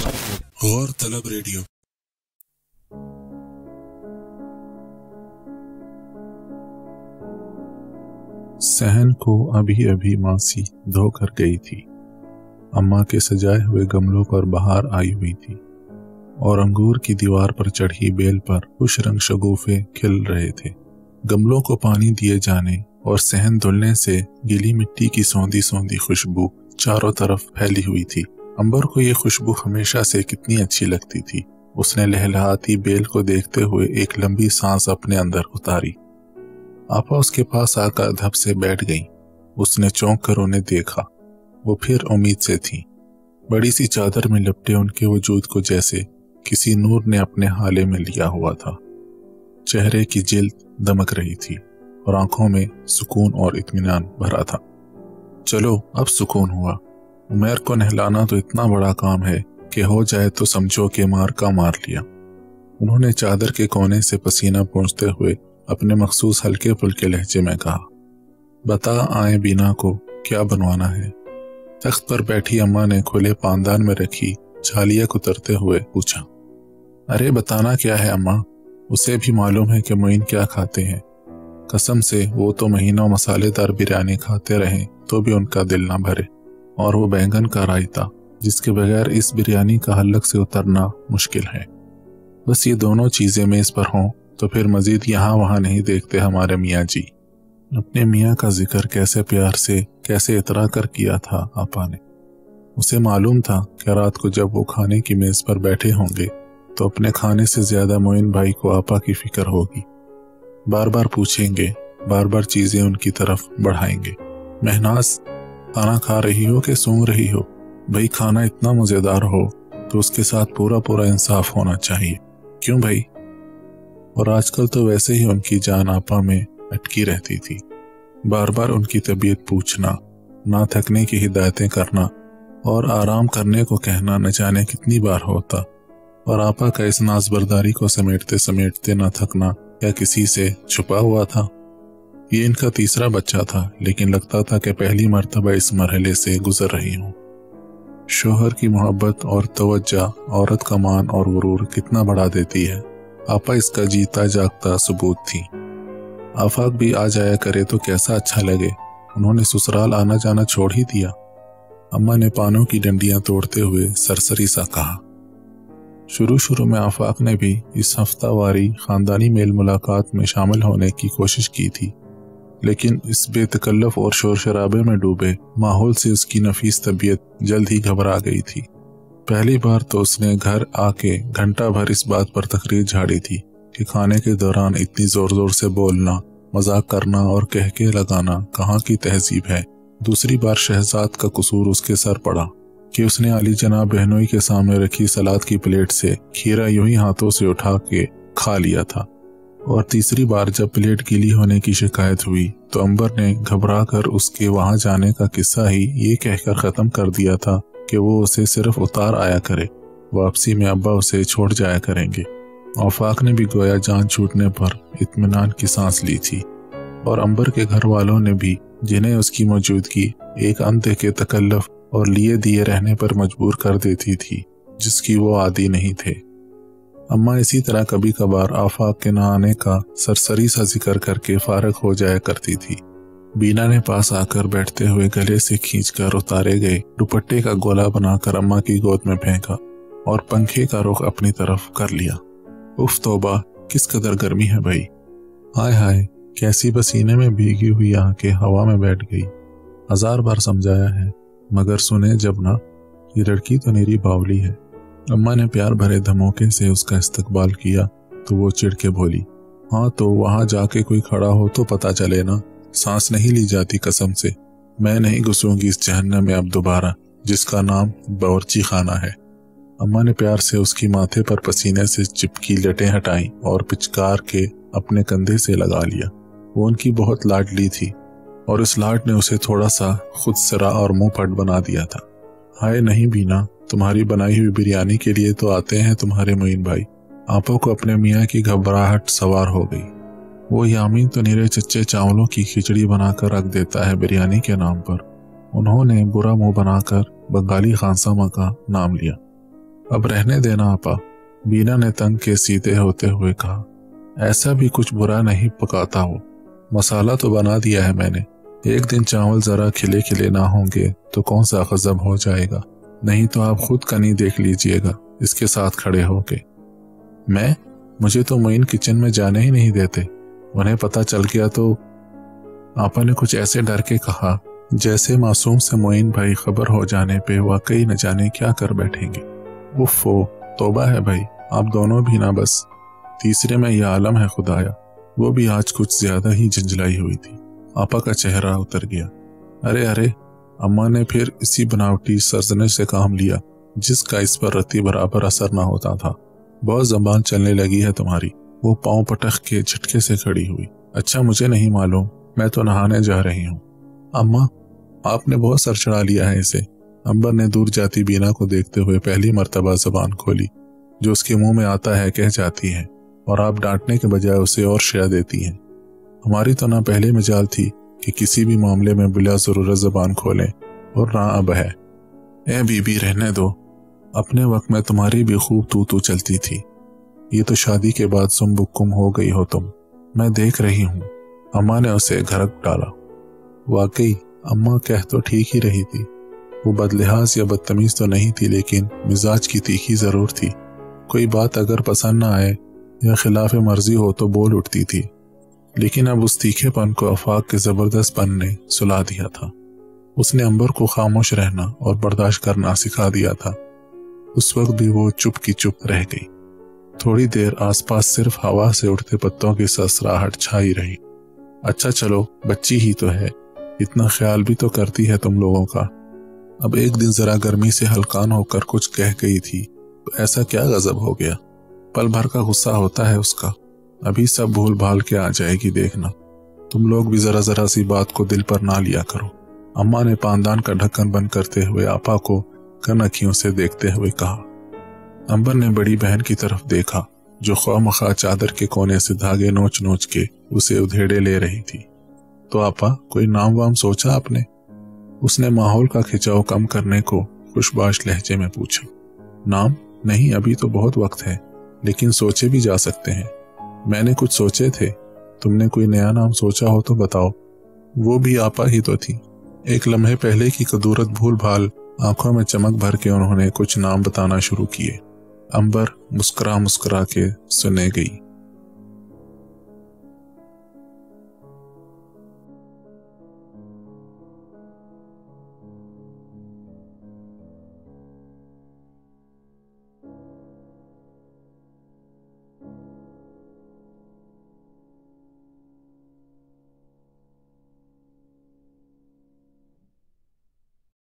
غور طلب ریڈیو۔ صحن کو ابھی ابھی ماسی دھو کر گئی تھی۔ اماں کے سجائے ہوئے گملوں پر بہار آئی ہوئی تھی اور انگور کی دیوار پر چڑھی بیل پر خوش رنگ شگوفے کھل رہے تھے۔ گملوں کو پانی دیے جانے اور صحن دھلنے سے گیلی مٹی کی سوندھی سوندھی خوشبو چاروں طرف پھیلی ہوئی تھی۔ امبر کو یہ خوشبو ہمیشہ سے کتنی اچھی لگتی تھی۔ اس نے لہلہاتی بیل کو دیکھتے ہوئے ایک لمبی سانس اپنے اندر اتاری۔ آپا اس کے پاس آ کر دھپ سے بیٹھ گئیں۔ اس نے چونک کر انہیں دیکھا۔ وہ پھر امید سے تھی۔ بڑی سی چادر میں لپٹے ان کے وجود کو جیسے کسی نور نے اپنے حالے میں لیا ہوا تھا۔ چہرے کی جلد دمک رہی تھی اور آنکھوں میں سکون اور اطمینان بھرا تھا۔ چلو اب سکون ہوا۔ عمیر کو نہلانا تو اتنا بڑا کام ہے کہ ہو جائے تو سمجھو کہ مار کا مار لیا۔ انہوں نے چادر کے کونے سے پسینہ پونچھتے ہوئے اپنے مخصوص ہلکے پھلکے لہجے میں کہا، بتا آئیں بینا کو کیا بنوانا ہے؟ تخت پر بیٹھی اماں نے کھلے پاندان میں رکھی چھالیاں کترتے ہوئے پوچھا، ارے بتانا کیا ہے اماں؟ اسے بھی معلوم ہے کہ معین کیا کھاتے ہیں۔ قسم سے وہ تو مہینوں مسالے دار بریانی کھاتے رہیں تو بھی ان کا دل نہ بھرے، اور وہ بینگن کا رائتا جس کے بغیر اس بریانی کا حلق سے اترنا مشکل ہے۔ بس یہ دونوں چیزیں میز پر ہوں تو پھر مزید یہاں وہاں نہیں دیکھتے ہمارے میاں جی۔ اپنے میاں کا ذکر کیسے پیار سے کیسے اترا کر کیا تھا آپا نے۔ اسے معلوم تھا کہ رات کو جب وہ کھانے کی میز پر بیٹھے ہوں گے تو اپنے کھانے سے زیادہ معین بھائی کو آپا کی فکر ہوگی۔ بار بار پوچھیں گے، بار بار چیزیں ان کی طرف بڑھائیں گے۔ مہناز کھانا کھا رہی ہو کہ سونگ رہی ہو؟ بھئی کھانا اتنا مزیدار ہو تو اس کے ساتھ پورا انصاف ہونا چاہیے، کیوں بھائی؟ اور آج کل تو ویسے ہی ان کی جان آپا میں اٹکی رہتی تھی۔ بار بار ان کی طبیعت پوچھنا، نہ تھکنے کی ہدایتیں کرنا اور آرام کرنے کو کہنا نہ جانے کتنی بار ہوتا، اور آپا کا اس ناز برداری کو سمیٹتے سمیٹتے نہ تھکنا کیا کسی سے چھپا ہوا تھا؟ یہ ان کا تیسرا بچہ تھا، لیکن لگتا تھا کہ پہلی مرتبہ اس مرحلے سے گزر رہی ہوں۔ شوہر کی محبت اور توجہ عورت کا مان اور غرور کتنا بڑھا دیتی ہے۔ آپا اس کا جیتا جاگتا ثبوت تھی۔ آفاق بھی آ جایا کرے تو کیسا اچھا لگے۔ انہوں نے سسرال آنا جانا چھوڑ ہی دیا۔ اماں نے پانوں کی ڈنڈیاں توڑتے ہوئے سرسری سا کہا۔ شروع میں آفاق نے بھی اس ہفتہ واری خاندانی میل ملاقات میں شامل ہونے کی کوشش کی تھی، لیکن اس بے تکلف اور شور شرابے میں ڈوبے ماحول سے اس کی نفیس طبیعت جلد ہی گھبرا گئی تھی۔ پہلی بار تو اس نے گھر آ کے گھنٹہ بھر اس بات پر تقریر جھاڑی تھی کہ کھانے کے دوران اتنی زور زور سے بولنا، مذاق کرنا اور کہکے لگانا کہاں کی تہذیب ہے۔ دوسری بار شہزاد کا قصور اس کے سر پڑا کہ اس نے علی جناب بہنوئی کے سامنے رکھی سلاد کی پلیٹ سے کھیرا یوں ہی ہاتھوں سے اٹھا کے کھا لیا تھا۔ اور تیسری بار جب پلیٹ گیلی ہونے کی شکایت ہوئی تو امبر نے گھبرا کر اس کے وہاں جانے کا قصہ ہی یہ کہہ کر ختم کر دیا تھا کہ وہ اسے صرف اتار آیا کرے، واپسی میں ابا اسے چھوڑ جایا کریں گے۔ آفاق نے بھی گویا جان چھوٹنے پر اطمینان کی سانس لی تھی، اور امبر کے گھر والوں نے بھی، جنہیں اس کی موجودگی ایک اندھے تکلف اور لیے دیے رہنے پر مجبور کر دیتی تھی جس کی وہ عادی نہیں تھے۔ اماں اسی طرح کبھی کبھار آفاق کے نہ آنے کا سرسری سا ذکر کر کے فارغ ہو جایا کرتی تھی۔ بینا نے پاس آ کر بیٹھتے ہوئے گلے سے کھینچ کر اتارے گئے دوپٹے کا گولا بنا کر اماں کی گود میں پھینکا اور پنکھے کا رخ اپنی طرف کر لیا۔ اف توبہ، کس قدر گرمی ہے بھائی! ہائے ہائے، کیسی پسینے میں بھیگی ہوئی آ کے ہوا میں بیٹھ گئی۔ 1000 بار سمجھایا ہے مگر سنے جب نہ، یہ لڑکی تو میری باولی ہے۔ اماں نے پیار بھرے دھموکے سے اس کا استقبال کیا تو وہ چڑ کے بولی، ہاں تو وہاں جا کے کوئی کھڑا ہو تو پتا چلے نا، سانس نہیں لی جاتی قسم سے۔ میں نہیں گھسوں گی اس جہنم میں اب دوبارہ جس کا نام باورچی خانہ ہے۔ اماں نے پیار سے اس کی ماتھے پر پسینے سے چپکی لٹیں ہٹائیں اور پچکار کے اپنے کندھے سے لگا لیا۔ وہ ان کی بہت لاڈلی تھی اور اس لاڈ نے اسے تھوڑا سا خود سرا اور منہ پھٹ بنا دیا تھا۔ ہائے نہیں بینا، تمہاری بنائی ہوئی بریانی کے لیے تو آتے ہیں تمہارے معین بھائی۔ آپا کو اپنے میاں کی گھبراہٹ سوار ہو گئی۔ وہ یامین تو نیرے چچے چاولوں کی کھچڑی بنا کر رکھ دیتا ہے بریانی کے نام پر۔ انہوں نے برا منہ بنا کر بنگالی خانسامہ کا نام لیا۔ اب رہنے دینا آپا، بینا نے تنگ کے سیدھے ہوتے ہوئے کہا۔ ایسا بھی کچھ برا نہیں پکاتا ہو، مسالہ تو بنا دیا ہے میں نے، ایک دن چاول ذرا کھلے کھلے نہ ہوں گے تو کون سا غضب ہو جائے گا، نہیں تو آپ خود کنی دیکھ لیجئے گا اس کے ساتھ کھڑے ہو کے۔ مجھے تو معین کچن میں جانے ہی نہیں دیتے، انہیں پتہ چل گیا تو۔ آپا نے کچھ ایسے ڈر کے کہا جیسے معصوم سے معین بھائی خبر ہو جانے پہ واقعی نہ جانے کیا کر بیٹھیں گے۔ اوفو، توبہ ہے بھائی، آپ دونوں بھی نہ، بس تیسرے میں یہ عالم ہے خدایا۔ وہ بھی آج کچھ زیادہ ہی جھنجھلائی ہوئی تھی۔ آپا کا چہرہ اتر گیا۔ ارے اماں نے پھر اسی بناوٹی سرزنش سے کام لیا جس کا اس پر رتی برابر اثر نہ ہوتا تھا۔ بہت زبان چلنے لگی ہے تمہاری۔ وہ پاؤں پٹخ کے جھٹکے سے کھڑی ہوئی۔ اچھا، مجھے نہیں معلوم، میں تو نہانے جا رہی ہوں۔ اماں، آپ نے بہت سر چڑھا لیا ہے اسے۔ امبر نے دور جاتی بینا کو دیکھتے ہوئے پہلی مرتبہ زبان کھولی۔ جو اس کے منہ میں آتا ہے کہہ جاتی ہے، اور آپ ڈانٹنے کے بجائے اسے اور شیا دیتی ہیں۔ ہماری تو نہ پہلے مجال تھی کہ کسی بھی معاملے میں بلا ضرورت زبان کھولیں، اور نہ اب ہے۔ اے بی بی، رہنے دو، اپنے وقت میں تمہاری بھی خوب تو چلتی تھی، یہ تو شادی کے بعد سم بکم ہو گئی ہو تم، میں دیکھ رہی ہوں۔ اماں نے اسے گھرک ڈالا۔ واقعی اماں کہہ تو ٹھیک ہی رہی تھی، وہ بدلحاظ یا بدتمیز تو نہیں تھی، لیکن مزاج کی تیکھی ضرور تھی۔ کوئی بات اگر پسند نہ آئے یا خلاف مرضی ہو تو بول اٹھتی تھی، لیکن اب اس تیکھے پن کو آفاق کے زبردست پن نے سلا دیا تھا۔ اس نے امبر کو خاموش رہنا اور برداشت کرنا سکھا دیا تھا۔ اس وقت بھی وہ چپ کی چپ رہ گئی۔ تھوڑی دیر آس پاس صرف ہوا سے اٹھتے پتوں کی سرسراہٹ چھائی رہی۔ اچھا چلو، بچی ہی تو ہے، اتنا خیال بھی تو کرتی ہے تم لوگوں کا۔ اب ایک دن ذرا گرمی سے ہلکان ہو کر کچھ کہہ گئی تھی تو ایسا کیا غضب ہو گیا؟ پل بھر کا غصہ ہوتا ہے اس کا، ابھی سب بھول بھال کے آ جائے گی دیکھنا۔ تم لوگ بھی ذرا سی بات کو دل پر نہ لیا کرو۔ اماں نے پاندان کا ڈھکن بند کرتے ہوئے آپا کو کنکھیوں سے دیکھتے ہوئے کہا۔ امبر نے بڑی بہن کی طرف دیکھا جو خواہ مخواہ چادر کے کونے سے دھاگے نوچ نوچ کے اسے ادھیڑے لے رہی تھی۔ تو آپا، کوئی نام وام سوچا آپ نے؟ اس نے ماحول کا کھچاؤ کم کرنے کو خوشباش لہجے میں پوچھا۔ نام نہیں، ابھی تو بہت وقت ہے، لیکن سوچے بھی جا سکتے ہیں۔ میں نے کچھ سوچے تھے، تم نے کوئی نیا نام سوچا ہو تو بتاؤ۔ وہ بھی آپا ہی تو تھی۔ ایک لمحے پہلے کی قدورت بھول بھال آنکھوں میں چمک بھر کے انہوں نے کچھ نام بتانا شروع کیے۔ امبر مسکرا مسکرا کے سنے گئی۔